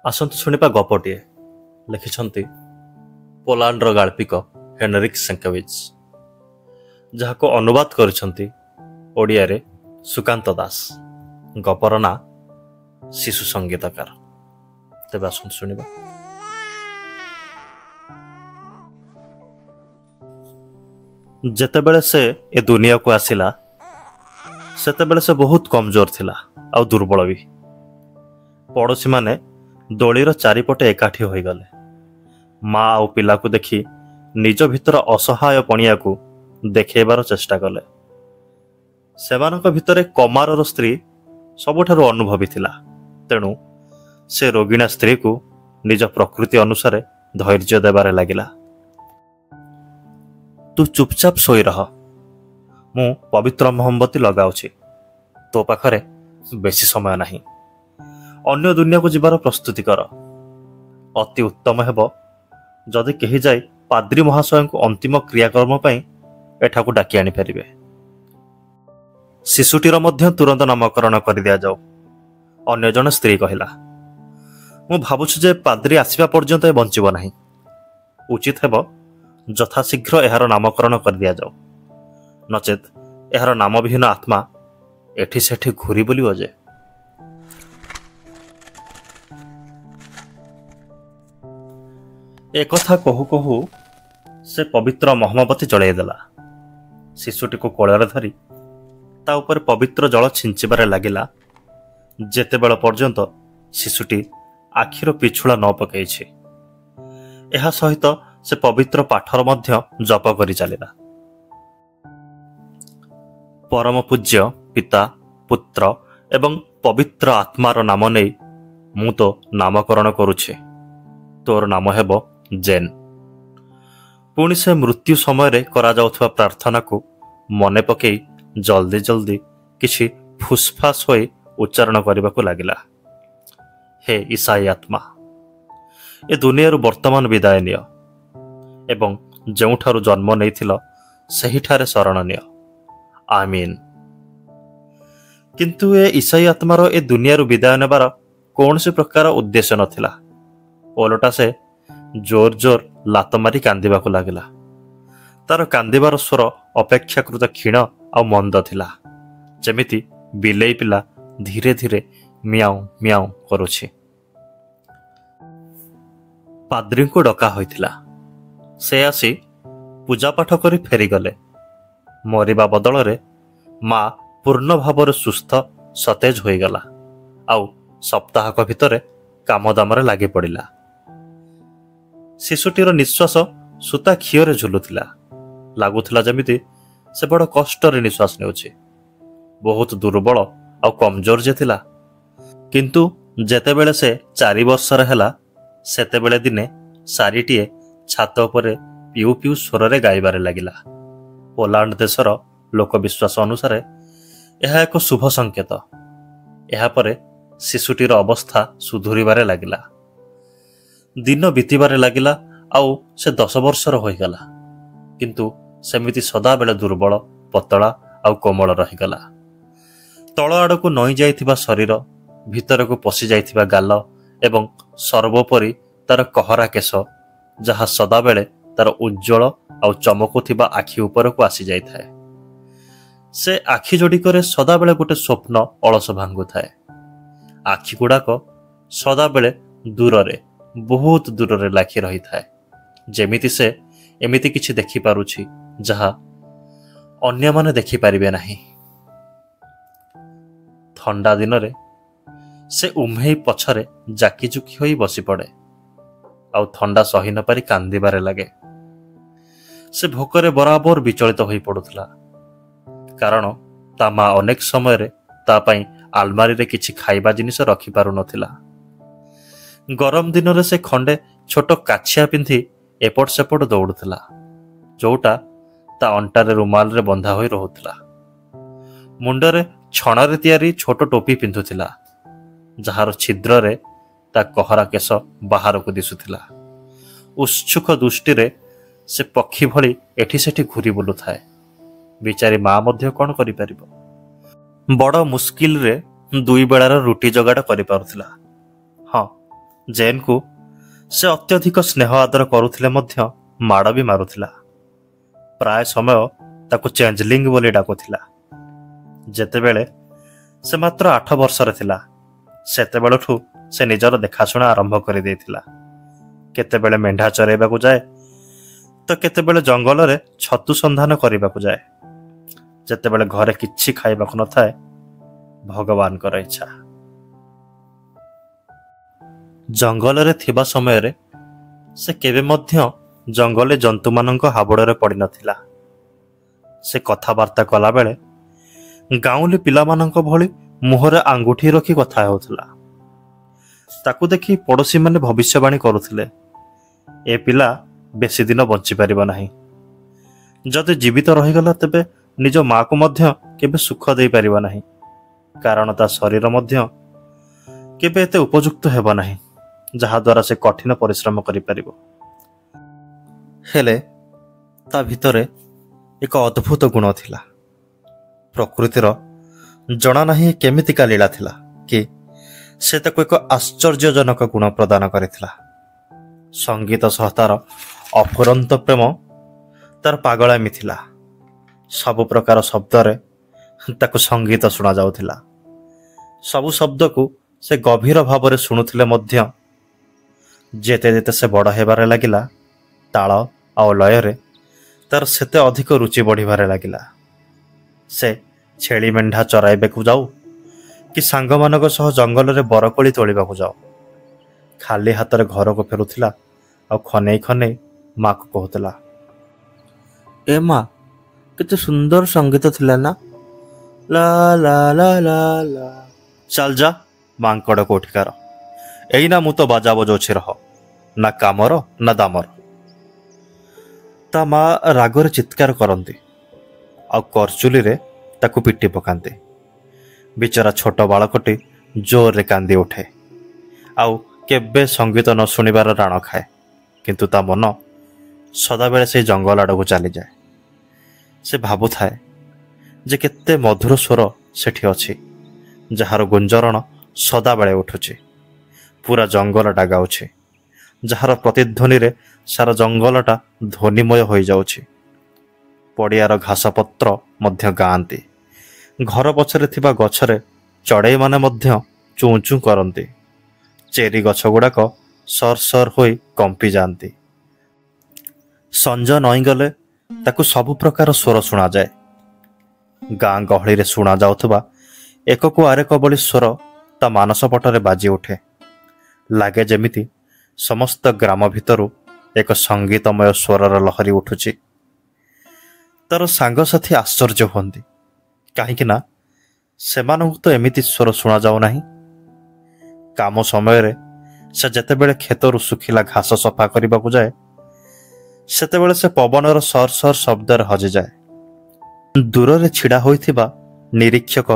ଆସନ୍ତୁ ଶୁଣିବା ଗପଟିଏ ଲେଖିଛନ୍ତି ପୋଲାଣ୍ଡର ଗାଳ୍ପିକ ହେନରିକ୍ ସେଙ୍କେଭିଚ୍, ଯାହାକୁ ଅନୁବାଦ କରିଛନ୍ତି ଓଡ଼ିଆରେ ସୁକାନ୍ତ ଦାସ। ଗପର ନାଁ ଶିଶୁ ସଙ୍ଗୀତକାର। ତେବେ ଆସନ୍ତୁ ଶୁଣିବା। ଯେତେବେଳେ ସେ ଏ ଦୁନିଆକୁ ଆସିଲା ସେତେବେଳେ ସେ ବହୁତ କମଜୋର ଥିଲା ଆଉ ଦୁର୍ବଳ ବି। ପଡ଼ୋଶୀମାନେ ଦୋଳିର ଚାରିପଟେ ଏକାଠି ହୋଇଗଲେ। ମା ଆଉ ପିଲାକୁ ଦେଖି ନିଜ ଭିତର ଅସହାୟ ପଣିଆକୁ ଦେଖାଇବାର ଚେଷ୍ଟା କଲେ। ସେମାନଙ୍କ ଭିତରେ କମାରର ସ୍ତ୍ରୀ ସବୁଠାରୁ ଅନୁଭବୀ ଥିଲା। ତେଣୁ ସେ ରୋଗିଣା ସ୍ତ୍ରୀକୁ ନିଜ ପ୍ରକୃତି ଅନୁସାରେ ଧୈର୍ଯ୍ୟ ଦେବାରେ ଲାଗିଲା। ତୁ ଚୁପଚାପ ଶୋଇ ରହ, ମୁଁ ପବିତ୍ର ମହମବତୀ ଲଗାଉଛି। ତୋ ପାଖରେ ବେଶୀ ସମୟ ନାହିଁ। ଅନ୍ୟ ଦୁନିଆକୁ ଯିବାର ପ୍ରସ୍ତୁତି କର। ଅତି ଉତ୍ତମ ହେବ ଯଦି କେହି ଯାଇ ପାଦ୍ରୀ ମହାଶୟଙ୍କୁ ଅନ୍ତିମ କ୍ରିୟାକର୍ମ ପାଇଁ ଏଠାକୁ ଡାକି ଆଣିପାରିବେ। ଶିଶୁଟିର ମଧ୍ୟ ତୁରନ୍ତ ନାମକରଣ କରିଦିଆଯାଉ, ଅନ୍ୟ ଜଣେ ସ୍ତ୍ରୀ କହିଲା। ମୁଁ ଭାବୁଛି ଯେ ପାଦ୍ରୀ ଆସିବା ପର୍ଯ୍ୟନ୍ତ ଏ ବଞ୍ଚିବ ନାହିଁ। ଉଚିତ ହେବ ଯଥାଶୀଘ୍ର ଏହାର ନାମକରଣ କରିଦିଆଯାଉ, ନଚେତ୍ ଏହାର ନାମବିହୀନ ଆତ୍ମା ଏଠି ସେଠି ଘୁରି ବୁଲିବ ଯେ। ଏକଥା କହୁ କହୁ ସେ ପବିତ୍ର ମହମବତୀ ଜଳାଇଦେଲା। ଶିଶୁଟିକୁ କୋଳରେ ଧରି ତା ଉପରେ ପବିତ୍ର ଜଳ ଛିଞ୍ଚିବାରେ ଲାଗିଲା, ଯେତେବେଳ ପର୍ଯ୍ୟନ୍ତ ଶିଶୁଟି ଆଖିର ପିଛୁଳା ନ ପକାଇଛି। ଏହା ସହିତ ସେ ପବିତ୍ର ପାଠର ମଧ୍ୟ ଜପ କରି ଚାଲିଲା। ପରମ ପୂଜ୍ୟ ପିତା, ପୁତ୍ର ଏବଂ ପବିତ୍ର ଆତ୍ମାର ନାମ ନେଇ ମୁଁ ତ ନାମକରଣ କରୁଛି। ତୋର ନାମ ହେବ ଜେନ୍। ପୁଣି ସେ ମୃତ୍ୟୁ ସମୟରେ କରାଯାଉଥିବା ପ୍ରାର୍ଥନାକୁ ମନେ ପକାଇ ଜଲ୍ଦି ଜଲ୍ଦି କିଛି ଫୁସ୍ଫାସ୍ ହୋଇ ଉଚ୍ଚାରଣ କରିବାକୁ ଲାଗିଲା। ହେ ଇସାଇ ଆତ୍ମା, ଏ ଦୁନିଆରୁ ବର୍ତ୍ତମାନ ବିଦାୟ ନିଅ ଏବଂ ଯେଉଁଠାରୁ ଜନ୍ମ ନେଇଥିଲ ସେହିଠାରେ ଶରଣ ନିଅ। ଆମିନ୍। କିନ୍ତୁ ଏ ଇସାଇ ଆତ୍ମାର ଏ ଦୁନିଆରୁ ବିଦାୟ ନେବାର କୌଣସି ପ୍ରକାର ଉଦ୍ଦେଶ୍ୟ ନଥିଲା। ଓଲଟା ସେ ଜୋର ଜୋର ଲାତ ମାରି କାନ୍ଦିବାକୁ ଲାଗିଲା। ତାର କାନ୍ଦିବାର ସ୍ୱର ଅପେକ୍ଷାକୃତ କ୍ଷୀଣ ଆଉ ମନ୍ଦ ଥିଲା, ଯେମିତି ବିଲେଇ ପିଲା ଧୀରେ ଧୀରେ ମିଆଉଁ ମିଆଉଁ କରୁଛି। ପାଦ୍ରୀଙ୍କୁ ଡକା ହୋଇଥିଲା। ସେ ଆସି ପୂଜାପାଠ କରି ଫେରିଗଲେ। ମରିବା ବଦଳରେ ମା ପୂର୍ଣ୍ଣ ଭାବରେ ସୁସ୍ଥ ସତେଜ ହୋଇଗଲା ଆଉ ସପ୍ତାହକ ଭିତରେ କାମଦାମରେ ଲାଗି ପଡ଼ିଲା। ଶିଶୁଟିର ନିଶ୍ୱାସ ସୂତା ଖିଅରେ ଝୁଲୁଥିଲା। ଲାଗୁଥିଲା ଯେମିତି ସେ ବଡ଼ କଷ୍ଟରେ ନିଶ୍ୱାସ ନେଉଛି। ବହୁତ ଦୁର୍ବଳ ଆଉ କମଜୋର ଯେ ଥିଲା। କିନ୍ତୁ ଯେତେବେଳେ ସେ 4 ବର୍ଷର ହେଲା ସେତେବେଳେ ଦିନେ ଶାରୀଟିଏ ଛାତ ଉପରେ ପିଉ ପିଉ ସ୍ୱରରେ ଗାଇବାରେ ଲାଗିଲା। ପୋଲାଣ୍ଡ ଦେଶର ଲୋକବିଶ୍ୱାସ ଅନୁସାରେ ଏହା ଏକ ଶୁଭ ସଂକେତ। ଏହାପରେ ଶିଶୁଟିର ଅବସ୍ଥା ସୁଧୁରିବାରେ ଲାଗିଲା। ଦିନ ବିତିବାରେ ଲାଗିଲା ଆଉ ସେ 10 ବର୍ଷର ହୋଇଗଲା। କିନ୍ତୁ ସେମିତି ସଦାବେଳେ ଦୁର୍ବଳ, ପତଳା ଆଉ କୋମଳ ରହିଗଲା। ତଳ ଆଡ଼କୁ ନଇଁ ଯାଇଥିବା ଶରୀର, ଭିତରକୁ ପଶି ଯାଇଥିବା ଗାଲ ଏବଂ ସର୍ବୋପରି ତାର କହରା କେଶ, ଯାହା ସଦାବେଳେ ତାର ଉଜ୍ଜ୍ୱଳ ଆଉ ଚମକୁଥିବା ଆଖି ଉପରକୁ ଆସିଯାଇଥାଏ। ସେ ଆଖି ଯୋଡ଼ିକରେ ସଦାବେଳେ ଗୋଟେ ସ୍ୱପ୍ନ ଅଳସ ଭାଙ୍ଗୁଥାଏ। ଆଖିଗୁଡ଼ାକ ସଦାବେଳେ ଦୂରରେ, ବହୁତ ଦୂରରେ ଲାଖି ରହିଥାଏ, ଯେମିତି ସେ ଏମିତି କିଛି ଦେଖିପାରୁଛି ଯାହା ଅନ୍ୟମାନେ ଦେଖିପାରିବେ ନାହିଁ। ଥଣ୍ଡା ଦିନରେ ସେ ଉମ୍ହେଇ ପଛରେ ଜାକିଜୁକି ହୋଇ ବସିପଡ଼େ ଆଉ ଥଣ୍ଡା ସହି ନ ପାରି କାନ୍ଦିବାରେ ଲାଗେ। ସେ ଭୋକରେ ବରାବର ବିଚଳିତ ହୋଇ ପଡ଼ୁଥିଲା, କାରଣ ତା ମା ଅନେକ ସମୟରେ ତା ପାଇଁ ଆଲମାରିରେ କିଛି ଖାଇବା ଜିନିଷ ରଖିପାରୁନଥିଲା। ଗରମ ଦିନରେ ସେ ଖଣ୍ଡେ ଛୋଟ କାଛିଆ ପିନ୍ଧି ଏପଟ ସେପଟ ଦୌଡ଼ୁଥିଲା, ଯୋଉଟା ତା ଅଣ୍ଟାରେ ରୁମାଲରେ ବନ୍ଧା ହୋଇ ରହୁଥିଲା। ମୁଣ୍ଡରେ ଛଣରେ ତିଆରି ଛୋଟ ଟୋପି ପିନ୍ଧୁଥିଲା, ଯାହାର ଛିଦ୍ରରେ ତା କହରା କେଶ ବାହାରକୁ ଦିଶୁଥିଲା। ଉତ୍ସୁକ ଦୃଷ୍ଟିରେ ସେ ପକ୍ଷୀ ଭଳି ଏଠି ସେଠି ଘୁରି ବୁଲୁଥାଏ। ବିଚାରୀ ମା ମଧ୍ୟ କ'ଣ କରିପାରିବ? ବଡ଼ ମୁସ୍କିଲରେ 2 ବେଳାର ରୁଟି ଯୋଗାଡ଼ କରିପାରୁଥିଲା। ହଁ, ଜେନ୍କୁ ସେ ଅତ୍ୟଧିକ ସ୍ନେହ ଆଦର କରୁଥିଲେ ମଧ୍ୟ ମାଡ଼ ବି ମାରୁଥିଲା। ପ୍ରାୟ ସମୟ ତାକୁ ଚେଞ୍ଜଲିଙ୍ଗ ବୋଲି ଡାକୁଥିଲା। ଯେତେବେଳେ ସେ ମାତ୍ର 8 ବର୍ଷର ଥିଲା ସେତେବେଳଠୁ ସେ ନିଜର ଦେଖାଶୁଣା ଆରମ୍ଭ କରିଦେଇଥିଲା। କେତେବେଳେ ମେଣ୍ଢା ଚରାଇବାକୁ ଯାଏ ତ କେତେବେଳେ ଜଙ୍ଗଲରେ ଛତୁ ସନ୍ଧାନ କରିବାକୁ ଯାଏ। ଯେତେବେଳେ ଘରେ କିଛି ଖାଇବାକୁ ନଥାଏ, ଭଗବାନଙ୍କର ଇଚ୍ଛା। ଜଙ୍ଗଲରେ ଥିବା ସମୟରେ ସେ କେବେ ମଧ୍ୟ ଜଙ୍ଗଲୀ ଜନ୍ତୁମାନଙ୍କ ହାବୁଡ଼ରେ ପଡ଼ିନଥିଲା। ସେ କଥାବାର୍ତ୍ତା କଲାବେଳେ ଗାଉଁଲି ପିଲାମାନଙ୍କ ଭଳି ମୁହଁରେ ଆଙ୍ଗୁଠି ରଖି କଥା ହେଉଥିଲା। ତାକୁ ଦେଖି ପଡ଼ୋଶୀମାନେ ଭବିଷ୍ୟବାଣୀ କରୁଥିଲେ, ଏ ପିଲା ବେଶୀ ଦିନ ବଞ୍ଚିପାରିବ ନାହିଁ। ଯଦି ଜୀବିତ ରହିଗଲା ତେବେ ନିଜ ମାଆକୁ ମଧ୍ୟ କେବେ ସୁଖ ଦେଇପାରିବ ନାହିଁ, କାରଣ ତା ଶରୀର ମଧ୍ୟ କେବେ ଏତେ ଉପଯୁକ୍ତ ହେବ ନାହିଁ ଯାହାଦ୍ୱାରା ସେ କଠିନ ପରିଶ୍ରମ କରିପାରିବ। ହେଲେ ତା ଭିତରେ ଏକ ଅଦ୍ଭୁତ ଗୁଣ ଥିଲା। ପ୍ରକୃତିର ଜଣା ନାହିଁ କେମିତିକା ଲୀଳା ଥିଲା କି ସେ ତାକୁ ଏକ ଆଶ୍ଚର୍ଯ୍ୟଜନକ ଗୁଣ ପ୍ରଦାନ କରିଥିଲା। ସଙ୍ଗୀତ ସହ ତାର ଅଫୁରନ୍ତ ପ୍ରେମ ତାର ପାଗଳାମି ଥିଲା। ସବୁ ପ୍ରକାର ଶବ୍ଦରେ ତାକୁ ସଙ୍ଗୀତ ଶୁଣାଯାଉଥିଲା। ସବୁ ଶବ୍ଦକୁ ସେ ଗଭୀର ଭାବରେ ଶୁଣୁଥିଲେ ମଧ୍ୟ ଯେତେ ଯେତେ ସେ ବଡ଼ ହେବାରେ ଲାଗିଲା, ତାଳ ଆଉ ଲୟରେ ତାର ସେତେ ଅଧିକ ରୁଚି ବଢ଼ିବାରେ ଲାଗିଲା। ସେ ଛେଳି ମେଣ୍ଢା ଚରାଇବାକୁ ଯାଉ କି ସାଙ୍ଗମାନଙ୍କ ସହ ଜଙ୍ଗଲରେ ବରକୋଳି ତୋଳିବାକୁ ଯାଉ, ଖାଲି ହାତରେ ଘରକୁ ଫେରୁଥିଲା ଆଉ ଖନେଇ ଖନେଇ ମାକୁ କହୁଥିଲା, ଏ ମା, କେତେ ସୁନ୍ଦର ସଙ୍ଗୀତ ଥିଲା ନା, ଲା ଲା ଲା ଲା ଲା। ଚାଲ ଯା ମାଙ୍କଡ଼ କୋଠିକାର, ଏଇନା ମୁଁ ତ ବାଜା ବଜଉଛି ରହ, ନା କାମର ନା ଦାମର। ତା ମା ରାଗରେ ଚିତ୍କାର କରନ୍ତି ଆଉ କରଚୁଲିରେ ତାକୁ ପିଟି ପକାନ୍ତି। ବିଚରା ଛୋଟ ବାଳକଟି ଜୋରରେ କାନ୍ଦି ଉଠେ ଆଉ କେବେ ସଙ୍ଗୀତ ନ ଶୁଣିବାର ରାଣ ଖାଏ। କିନ୍ତୁ ତା ମନ ସଦାବେଳେ ସେଇ ଜଙ୍ଗଲ ଆଡ଼କୁ ଚାଲିଯାଏ। ସେ ଭାବୁଥାଏ ଯେ କେତେ ମଧୁର ସ୍ୱର ସେଠି ଅଛି, ଯାହାର ଗୁଞ୍ଜରଣ ସଦାବେଳେ ଉଠୁଛି, ପୁରା ଜଙ୍ଗଲଟା ଗାଉଛି, ଯାହାର ପ୍ରତିଧ୍ୱନିରେ ସାରା ଜଙ୍ଗଲଟା ଧ୍ୱନିମୟ ହୋଇଯାଉଛି। ପଡ଼ିଆର ଘାସପତ୍ର ମଧ୍ୟ ଗାଆନ୍ତି। ଘର ପଛରେ ଥିବା ଗଛରେ ଚଢ଼େଇମାନେ ମଧ୍ୟ ଚୁଁ ଚୁଁ କରନ୍ତି। ଚେରି ଗଛ ଗୁଡ଼ାକ ସର ସର ହୋଇ କମ୍ପି ଯାଆନ୍ତି। ସଞ୍ଜ ନଇଁଗଲେ ତାକୁ ସବୁ ପ୍ରକାର ସ୍ୱର ଶୁଣାଯାଏ। ଗାଁ ଗହଳିରେ ଶୁଣାଯାଉଥିବା ଏକକୁ ଆରେକ ଭଳି ସ୍ୱର ତା ମାନସ ପଟରେ ବାଜି ଉଠେ। ଲାଗେ ଯେମିତି ସମସ୍ତ ଗ୍ରାମ ଭିତରୁ ଏକ ସଙ୍ଗୀତମୟ ସ୍ୱରର ଲହରୀ ଉଠୁଛି। ତାର ସାଙ୍ଗସାଥୀ ଆଶ୍ଚର୍ଯ୍ୟ ହୁଅନ୍ତି, କାହିଁକି ନା ସେମାନଙ୍କୁ ତ ଏମିତି ସ୍ୱର ଶୁଣାଯାଉ ନାହିଁ। କାମ ସମୟରେ ସେ ଯେତେବେଳେ କ୍ଷେତରୁ ଶୁଖିଲା ଘାସ ସଫା କରିବାକୁ ଯାଏ, ସେତେବେଳେ ସେ ପବନର ସର ସର ଶବ୍ଦରେ ହଜିଯାଏ। ଦୂରରେ ଛିଡ଼ା ହୋଇଥିବା ନିରୀକ୍ଷକ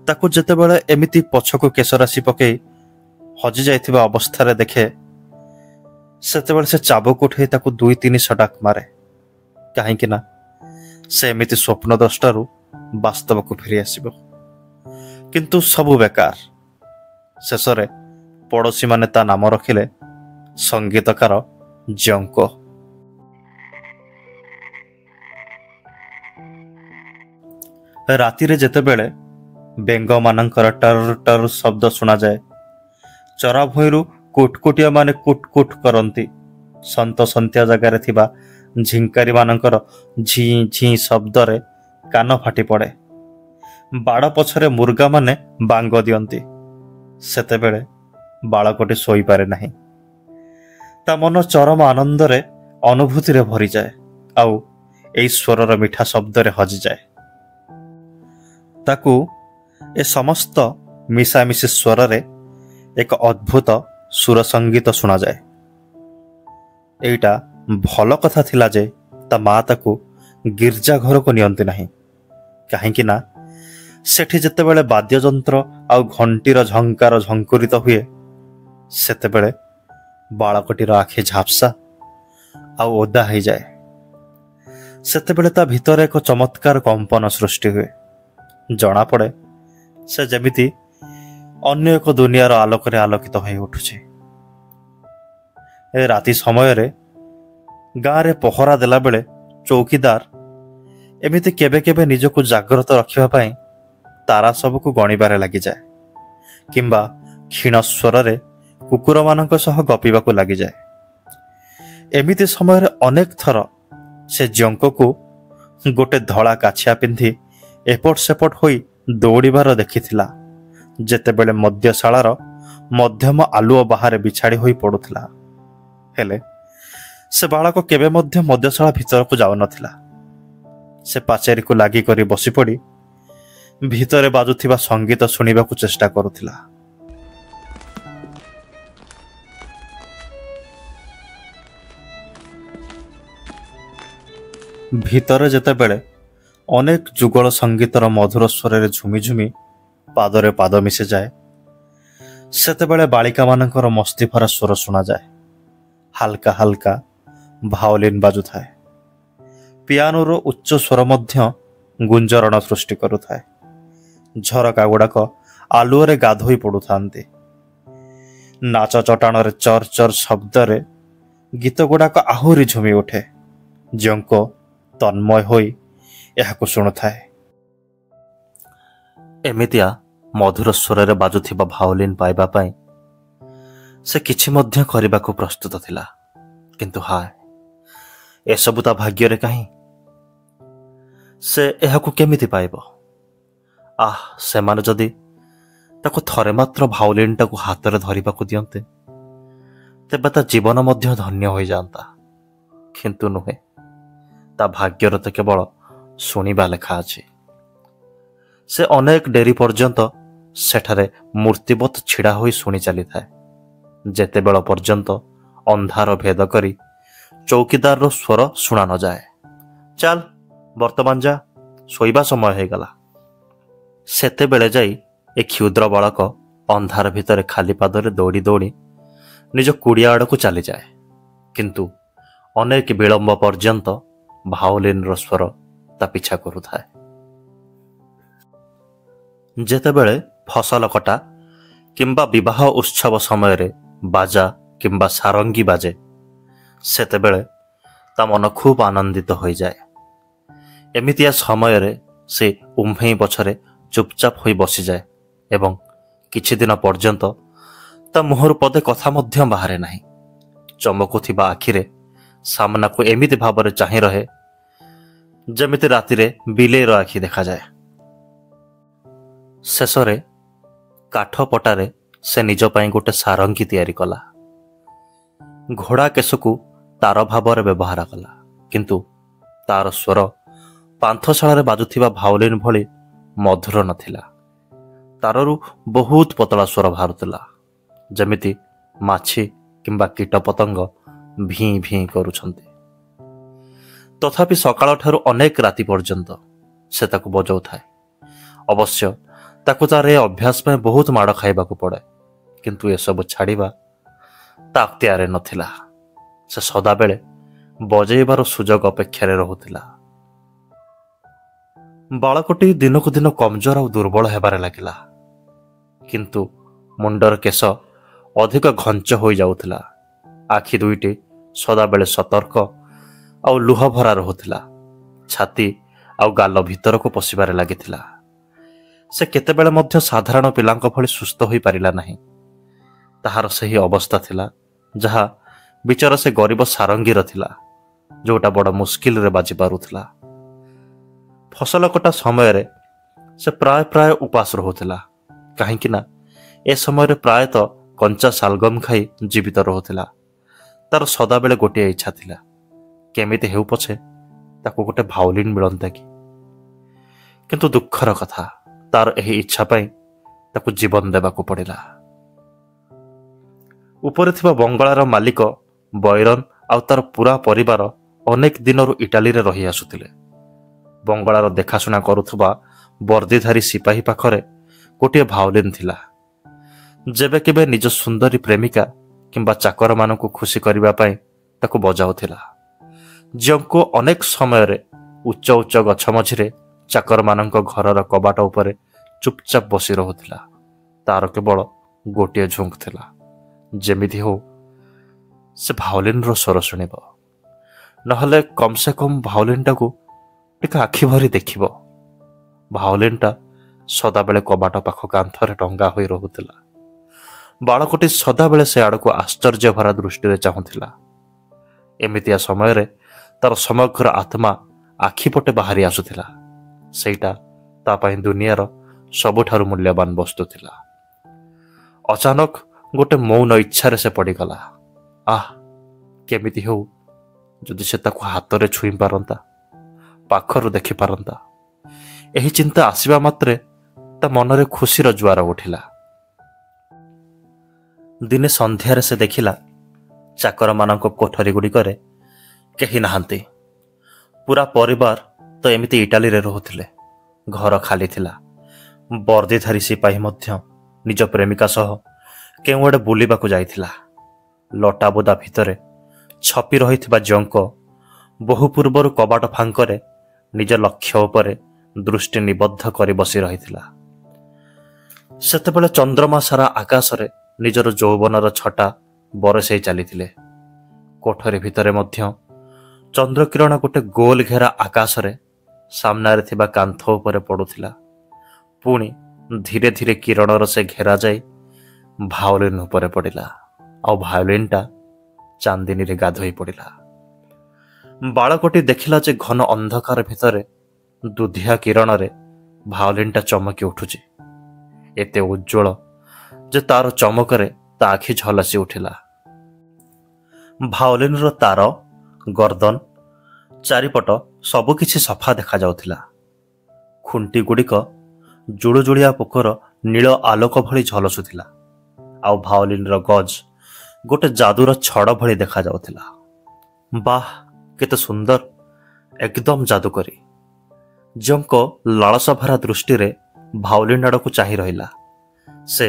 ତାକୁ ଯେତେବେଳେ ଏମିତି ପଛକୁ କେଶରାଶି ପକାଇ ହଜିଯାଇଥିବା ଅବସ୍ଥାରେ ଦେଖେ, ସେତେବେଳେ ସେ ଚାବୁକ ଉଠାଇ ତାକୁ 2-3 ଡାକ ମାରେ, କାହିଁକି ନା ସେ ଏମିତି ସ୍ୱପ୍ନଦ୍ରଷ୍ଟାରୁ ବାସ୍ତବକୁ ଫେରି ଆସିବ। କିନ୍ତୁ ସବୁ ବେକାର। ଶେଷରେ ପଡ଼ୋଶୀମାନେ ତା ନାମ ରଖିଲେ ସଙ୍ଗୀତକାର ଜଙ୍କ। ରାତିରେ ଯେତେବେଳେ ବେଙ୍ଗମାନଙ୍କର ଟର ଟର ଶବ୍ଦ ଶୁଣାଯାଏ, ଚରା ଭୂଇଁରୁ କୁଟକୁଟିଆ ମାନେ କୁଟ କୁଟ କରନ୍ତି, ସନ୍ତସନ୍ତିଆ ଜାଗାରେ ଥିବା ଝିଙ୍କାରୀମାନଙ୍କର ଝି ଝି ଶବ୍ଦରେ କାନ ଫାଟି ପଡ଼େ, ବାଡ଼ ପଛରେ ମୁର୍ଗାମାନେ ବାଙ୍ଗ ଦିଅନ୍ତି, ସେତେବେଳେ ବାଳକଟି ଶୋଇପାରେ ନାହିଁ। ତା ମନ ଚରମ ଆନନ୍ଦରେ ଅନୁଭୂତିରେ ଭରିଯାଏ ଆଉ ଏଇ ସ୍ୱରର ମିଠା ଶବ୍ଦରେ ହଜିଯାଏ। ତାକୁ ଏ ସମସ୍ତ ମିଶାମିଶି ସ୍ୱରରେ ଏକ ଅଦ୍ଭୁତ ସୁର ସଙ୍ଗୀତ ଶୁଣାଯାଏ। ଏଇଟା ଭଲ କଥା ଥିଲା ଯେ ତା ମା ତାକୁ ଗିର୍ଜା ଘରକୁ ନିଅନ୍ତି ନାହିଁ, କାହିଁକି ନା ସେଠି ଯେତେବେଳେ ବାଦ୍ୟଯନ୍ତ୍ର ଆଉ ଘଣ୍ଟିର ଝଙ୍କାର ଝଙ୍କୁରିତ ହୁଏ, ସେତେବେଳେ ବାଳକଟିର ଆଖି ଝାପ୍ସା ଆଉ ଓଦା ହେଇଯାଏ। ସେତେବେଳେ ତା ଭିତରେ ଏକ ଚମତ୍କାର କମ୍ପନ ସୃଷ୍ଟି ହୁଏ। ଜଣାପଡ଼େ ସେ ଯେମିତି ଅନ୍ୟ ଏକ ଦୁନିଆର ଆଲୋକରେ ଆଲୋକିତ ହୋଇ ଉଠୁଛି। ରାତି ସମୟରେ ଗାଁରେ ପହରା ଦେଲାବେଳେ ଚୌକିଦାର ଏମିତି କେବେ କେବେ ନିଜକୁ ଜାଗ୍ରତ ରଖିବା ପାଇଁ ତାରା ସବୁକୁ ଗଣିବାରେ ଲାଗିଯାଏ କିମ୍ବା କ୍ଷୀଣ ସ୍ୱରରେ କୁକୁରମାନଙ୍କ ସହ ଗପିବାକୁ ଲାଗିଯାଏ। ଏମିତି ସମୟରେ ଅନେକ ଥର ସେ ଜଙ୍କକୁ ଗୋଟେ ଧଳା କାଛିଆ ପିନ୍ଧି ଏପଟ ସେପଟ ହୋଇ ଦୌଡ଼ିବାର ଦେଖିଥିଲା, ଯେତେବେଳେ ମଦ୍ୟଶାଳାର ମଧ୍ୟମ ଆଲୁଅ ବାହାରେ ବିଛାଡ଼ି ହୋଇ ପଡ଼ୁଥିଲା। ହେଲେ ସେ ବାଳକ କେବେ ମଧ୍ୟ ମଦ୍ୟଶାଳା ଭିତରକୁ ଯାଉନଥିଲା। ସେ ପାଚେରୀକୁ ଲାଗିକରି ବସିପଡ଼ି ଭିତରେ ବାଜୁଥିବା ସଙ୍ଗୀତ ଶୁଣିବାକୁ ଚେଷ୍ଟା କରୁଥିଲା। ଭିତରେ ଯେତେବେଳେ ଅନେକ ଯୁଗଳ ସଙ୍ଗୀତର ମଧୁର ସ୍ୱରରେ ଝୁମି ଝୁମି ପାଦରେ ପାଦ ମିଶିଯାଏ, ସେତେବେଳେ ବାଳିକାମାନଙ୍କର ମସ୍ତିଭରା ସ୍ୱର ଶୁଣାଯାଏ। ହାଲକା ହାଲକା ଭାଓଲିନ୍ ବାଜୁଥାଏ। ପିଆନୋର ଉଚ୍ଚ ସ୍ୱର ମଧ୍ୟ ଗୁଞ୍ଜରଣ ସୃଷ୍ଟି କରୁଥାଏ। ଝରକା ଗୁଡ଼ାକ ଆଲୁଅରେ ଗାଧୋଇ ପଡ଼ୁଥାନ୍ତି। ନାଚ ଚଟାଣରେ ଚର ଚର ଶବ୍ଦରେ ଗୀତ ଗୁଡ଼ାକ ଆହୁରି ଝୁମି ଉଠେ। ଜଙ୍କ ତନ୍ମୟ ହୋଇ ଏହାକୁ ଶୁଣୁଥାଏ। ଏମିତିଆ ମଧୁର ସ୍ୱରରେ ବାଜୁଥିବା ଭାଓଲିନ୍ ପାଇବା ପାଇଁ ସେ କିଛି ମଧ୍ୟ କରିବାକୁ ପ୍ରସ୍ତୁତ ଥିଲା। କିନ୍ତୁ ହାୟ, ଏସବୁ ତା ଭାଗ୍ୟରେ କାହିଁ? ସେ ଏହାକୁ କେମିତି ପାଇବ? ସେମାନେ ଯଦି ତାକୁ ଥରେ ମାତ୍ର ଭାଓଲିନ୍ଟାକୁ ହାତରେ ଧରିବାକୁ ଦିଅନ୍ତେ, ତେବେ ତା ଜୀବନ ମଧ୍ୟ ଧନ୍ୟ ହୋଇଯାଆନ୍ତା। କିନ୍ତୁ ନୁହେଁ, ତା ଭାଗ୍ୟରେ ତ କେବଳ ଶୁଣିବା ଲେଖା ଅଛି। ସେ ଅନେକ ଡେରି ପର୍ଯ୍ୟନ୍ତ ସେଠାରେ ମୂର୍ତ୍ତିବତ୍ ଛିଡ଼ା ହୋଇ ଶୁଣି ଚାଲିଥାଏ, ଯେତେବେଳ ପର୍ଯ୍ୟନ୍ତ ଅନ୍ଧାର ଭେଦ କରି ଚୌକିଦାରର ସ୍ୱର ଶୁଣା ନଯାଏ। ଚାଲ ବର୍ତ୍ତମାନ ଯା, ଶୋଇବା ସମୟ ହେଇଗଲା। ସେତେବେଳେ ଯାଇ ଏ କ୍ଷୁଦ୍ର ବାଳକ ଅନ୍ଧାର ଭିତରେ ଖାଲି ପାଦରେ ଦୌଡ଼ି ଦୌଡ଼ି ନିଜ କୁଡ଼ିଆ ଆଡ଼କୁ ଚାଲିଯାଏ। କିନ୍ତୁ ଅନେକ ବିଳମ୍ବ ପର୍ଯ୍ୟନ୍ତ ଭାଓଲିନ୍ର ସ୍ୱର ତା ପିଛା କରୁଥାଏ। ଯେତେବେଳେ ଫସଲ କଟା କିମ୍ବା ବିବାହ ଉତ୍ସବ ସମୟରେ ବାଜା କିମ୍ବା ସାରଙ୍ଗୀ ବାଜେ, ସେତେବେଳେ ତା ମନ ଖୁବ୍ ଆନନ୍ଦିତ ହୋଇଯାଏ। ଏମିତିଆ ସମୟରେ ସେ ଉମ୍ଭେଇ ପଛରେ ଚୁପଚାପ ହୋଇ ବସିଯାଏ ଏବଂ କିଛି ଦିନ ପର୍ଯ୍ୟନ୍ତ ତା ମୁହଁରୁ ପଦେ କଥା ମଧ୍ୟ ବାହାରେ ନାହିଁ। ଚମକୁଥିବା ଆଖିରେ ସାମ୍ନାକୁ ଏମିତି ଭାବରେ ଚାହିଁ ରହେ, ଯେମିତି ରାତିରେ ବିଲେଇର ଆଖି ଦେଖାଯାଏ। ଶେଷରେ କାଠ ପଟାରେ ସେ ନିଜ ପାଇଁ ଗୋଟେ ସାରଙ୍ଗୀ ତିଆରି କଲା। ଘୋଡ଼ା କେଶକୁ ତାର ଭାବରେ ବ୍ୟବହାର କଲା, କିନ୍ତୁ ତାର ସ୍ୱର ପାନ୍ଥଶାଳାରେ ବାଜୁଥିବା ଭାଓଲିନ୍ ଭଳି ମଧୁର ନଥିଲା। ତାରରୁ ବହୁତ ପତଳା ସ୍ୱର ବାହାରୁଥିଲା, ଯେମିତି ମାଛି କିମ୍ବା କୀଟପତଙ୍ଗ ଭିଁ ଭିଁ କରୁଛନ୍ତି। ତଥାପି ସକାଳଠାରୁ ଅନେକ ରାତି ପର୍ଯ୍ୟନ୍ତ ସେ ତାକୁ ବଜାଉଥାଏ। ଅବଶ୍ୟ ତାକୁ ତାର ଏ ଅଭ୍ୟାସ ପାଇଁ ବହୁତ ମାଡ଼ ଖାଇବାକୁ ପଡ଼େ, କିନ୍ତୁ ଏସବୁ ଛାଡ଼ିବା ତା ଅକ୍ତିଆରେ ନଥିଲା। ସେ ସଦାବେଳେ ବଜେଇବାର ସୁଯୋଗ ଅପେକ୍ଷାରେ ରହୁଥିଲା। ବାଳକଟି ଦିନକୁ ଦିନ କମଜୋର ଆଉ ଦୁର୍ବଳ ହେବାରେ ଲାଗିଲା, କିନ୍ତୁ ମୁଣ୍ଡର କେଶ ଅଧିକ ଘଞ୍ଚ ହୋଇଯାଉଥିଲା। ଆଖି ଦୁଇଟି ସଦାବେଳେ ସତର୍କ ଆଉ ଲୁହ ଭରା ରହୁଥିଲା। ଛାତି ଆଉ ଗାଲ ଭିତରକୁ ପଶିବାରେ ଲାଗିଥିଲା। ସେ କେତେବେଳେ ମଧ୍ୟ ସାଧାରଣ ପିଲାଙ୍କ ଭଳି ସୁସ୍ଥ ହୋଇପାରିଲା ନାହିଁ। ତାହାର ସେହି ଅବସ୍ଥା ଥିଲା ଯାହା ବିଚାର ସେ ଗରିବ ସାରଙ୍ଗୀର ଥିଲା, ଯେଉଁଟା ବଡ଼ ମୁସ୍କିଲରେ ବାଜି ପାରୁଥିଲା। ଫସଲ କଟା ସମୟରେ ସେ ପ୍ରାୟ ଉପାସ ରହୁଥିଲା, କାହିଁକି ନା ଏ ସମୟରେ ପ୍ରାୟତଃ କଞ୍ଚା ଶାଲଗମ ଖାଇ ଜୀବିତ ରହୁଥିଲା। ତାର ସଦାବେଳେ ଗୋଟିଏ ଇଚ୍ଛା ଥିଲା, କେମିତି ହେଉ ପଛେ ତାକୁ ଗୋଟେ ଭାଓଲିନ୍ ମିଳନ୍ତା କି। କିନ୍ତୁ ଦୁଃଖର କଥା, ତାର ଏହି ଇଚ୍ଛା ପାଇଁ ତାକୁ ଜୀବନ ଦେବାକୁ ପଡ଼ିଲା। ଉପରେ ଥିବା ବଙ୍ଗଳାର ମାଲିକ ବୈରନ୍ ଆଉ ତାର ପୁରା ପରିବାର ଅନେକ ଦିନରୁ ଇଟାଲୀରେ ରହି ଆସୁଥିଲେ। ବଙ୍ଗଳାର ଦେଖାଶୁଣା କରୁଥିବା ବର୍ଦ୍ଦିଧାରୀ ସିପାହୀ ପାଖରେ ଗୋଟିଏ ଭାଓଲିନ୍ ଥିଲା। ଯେବେ କେବେ ନିଜ ସୁନ୍ଦରୀ ପ୍ରେମିକା କିମ୍ବା ଚାକରମାନଙ୍କୁ ଖୁସି କରିବା ପାଇଁ ତାକୁ ବଜାଉଥିଲା। ଜ୍ୟୋଙ୍କୁ ଅନେକ ସମୟରେ ଉଚ୍ଚ ଉଚ୍ଚ ଗଛ ମଝିରେ ଚାକରମାନଙ୍କ ଘରର କବାଟ ଉପରେ ଚୁପଚାପ ବସି ରହୁଥିଲା। ତାର କେବଳ ଗୋଟିଏ ଝୁଙ୍କ ଥିଲା, ଯେମିତି ହଉ ସେ ଭାଓଲିନ୍ର ସ୍ୱର ଶୁଣିବ, ନହେଲେ କମ୍ ସେ କମ୍ ଭାଓଲିନ୍ଟାକୁ ଟିକେ ଆଖି ଭରି ଦେଖିବ। ଭାଓଲିନ୍ଟା ସଦାବେଳେ କବାଟ ପାଖ କାନ୍ଥରେ ଟଙ୍ଗା ହୋଇ ରହୁଥିଲା। ବାଳକଟି ସଦାବେଳେ ସେ ଆଡ଼କୁ ଆଶ୍ଚର୍ଯ୍ୟ ଭରା ଦୃଷ୍ଟିରେ ଚାହୁଁଥିଲା। ଏମିତିଆ ସମୟରେ ତାର ସମଗ୍ର ଆତ୍ମା ଆଖିପଟେ ବାହାରି ଆସୁଥିଲା। ସେଇଟା ତା ପାଇଁ ଦୁନିଆର ସବୁଠାରୁ ମୂଲ୍ୟବାନ ବସ୍ତୁ ଥିଲା। ଅଚାନକ ଗୋଟେ ମୌନ ଇଚ୍ଛାରେ ସେ ପଡ଼ିଗଲା। କେମିତି ହେଉ ଯଦି ସେ ତାକୁ ହାତରେ ଛୁଇଁ ପାରନ୍ତା, ପାଖରୁ ଦେଖିପାରନ୍ତା। ଏହି ଚିନ୍ତା ଆସିବା ମାତ୍ରେ ତା ମନରେ ଖୁସିର ଜୁଆର ଉଠିଲା। ଦିନେ ସନ୍ଧ୍ୟାରେ ସେ ଦେଖିଲା ଚାକରମାନଙ୍କ କୋଠରୀ ଗୁଡ଼ିକରେ କେହି ନାହାନ୍ତି। ପୁରା ପରିବାର ତ ଏମିତି ଇଟାଲୀରେ ରହୁଥିଲେ। ଘର ଖାଲି ଥିଲା। ବର୍ଦ୍ଦିଧାରୀ ସିପାହୀ ମଧ୍ୟ ନିଜ ପ୍ରେମିକା ସହ କେଉଁଆଡ଼େ ବୁଲିବାକୁ ଯାଇଥିଲା। ଲଟାବୁଦା ଭିତରେ ଛପି ରହିଥିବା ଜଙ୍କ ବହୁ ପୂର୍ବରୁ କବାଟ ଫାଙ୍କରେ ନିଜ ଲକ୍ଷ୍ୟ ଉପରେ ଦୃଷ୍ଟି ନିବଦ୍ଧ କରି ବସି ରହିଥିଲା। ସେତେବେଳେ ଚନ୍ଦ୍ରମା ସାରା ଆକାଶରେ ନିଜର ଯୌବନର ଛଟା ବରଷେଇ ଚାଲିଥିଲେ। କୋଠରୀ ଭିତରେ ମଧ୍ୟ ଚନ୍ଦ୍ରକିରଣ ଗୋଟେ ଗୋଲ ଘେରା ଆକାଶରେ ସାମ୍ନାରେ ଥିବା କାନ୍ଥ ଉପରେ ପଡ଼ୁଥିଲା। ପୁଣି ଧୀରେ ଧୀରେ କିରଣର ସେ ଘେରା ଯାଇ ଭାଓଲିନ୍ ଉପରେ ପଡ଼ିଲା, ଆଉ ଭାଓଲିନ୍ଟା ଚାନ୍ଦିନୀରେ ଗାଧୋଇ ପଡ଼ିଲା। ବାଳକଟି ଦେଖିଲା ଯେ ଘନ ଅନ୍ଧକାର ଭିତରେ ଦୁଧିଆ କିରଣରେ ଭାଓଲିନ୍ଟା ଚମକି ଉଠୁଛି। ଏତେ ଉଜ୍ଜ୍ୱଳ ଯେ ତାର ଚମକରେ ତା ଆଖି ଝଲସି ଉଠିଲା। ଭାଓଲିନ୍ର ତାର, ଗର୍ଦ୍ଦନ, ଚାରିପଟ ସବୁକିଛି ସଫା ଦେଖାଯାଉଥିଲା। ଖୁଣ୍ଟିଗୁଡ଼ିକ ଜୁଳୁଜୁଳିଆ ପୋକର ନୀଳ ଆଲୋକ ଭଳି ଝଲସୁଥିଲା, ଆଉ ଭାଓଲିନ୍ର ଗଜ ଗୋଟେ ଯାଦୁର ଛଡ଼ ଭଳି ଦେଖାଯାଉଥିଲା। ବାଃ, କେତେ ସୁନ୍ଦର, ଏକଦମ ଯାଦୁକରୀ। ଜଙ୍କ ଲାଳସାଭରା ଦୃଷ୍ଟିରେ ଭାଓଲିନ୍ ଆଡ଼କୁ ଚାହିଁ ରହିଲା। ସେ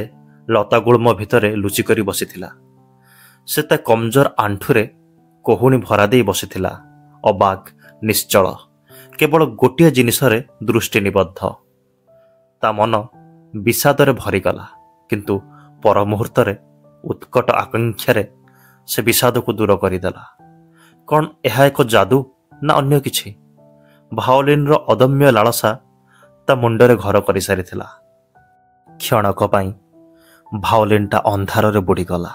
ଲତାଗୁଳ୍ମ ଭିତରେ ଲୁଚିକରି ବସିଥିଲା। ସେ ତା କମଜୋର ଆଣ୍ଠୁରେ କୋହୁଣି ଭରା ଦେଇ ବସିଥିଲା, ଅବାକ୍, ନିଶ୍ଚଳ, କେବଳ ଗୋଟିଏ ଜିନିଷରେ ଦୃଷ୍ଟି ନିବଦ୍ଧ। ତା ମନ ବିଷାଦରେ ଭରିଗଲା, କିନ୍ତୁ ପର ମୁହୂର୍ତ୍ତରେ ଉତ୍କଟ ଆକାଂକ୍ଷାରେ ସେ ବିଷାଦକୁ ଦୂର କରିଦେଲା। କ'ଣ ଏହା ଏକ ଯାଦୁ ନା ଅନ୍ୟ କିଛି? ଭାଓଲିନ୍ର ଅଦମ୍ୟ ଲାଳସା ତା ମୁଣ୍ଡରେ ଘର କରିସାରିଥିଲା। କ୍ଷଣକ ପାଇଁ ଭାଓଲିନ୍ଟା ଅନ୍ଧାରରେ ବୁଡ଼ିଗଲା,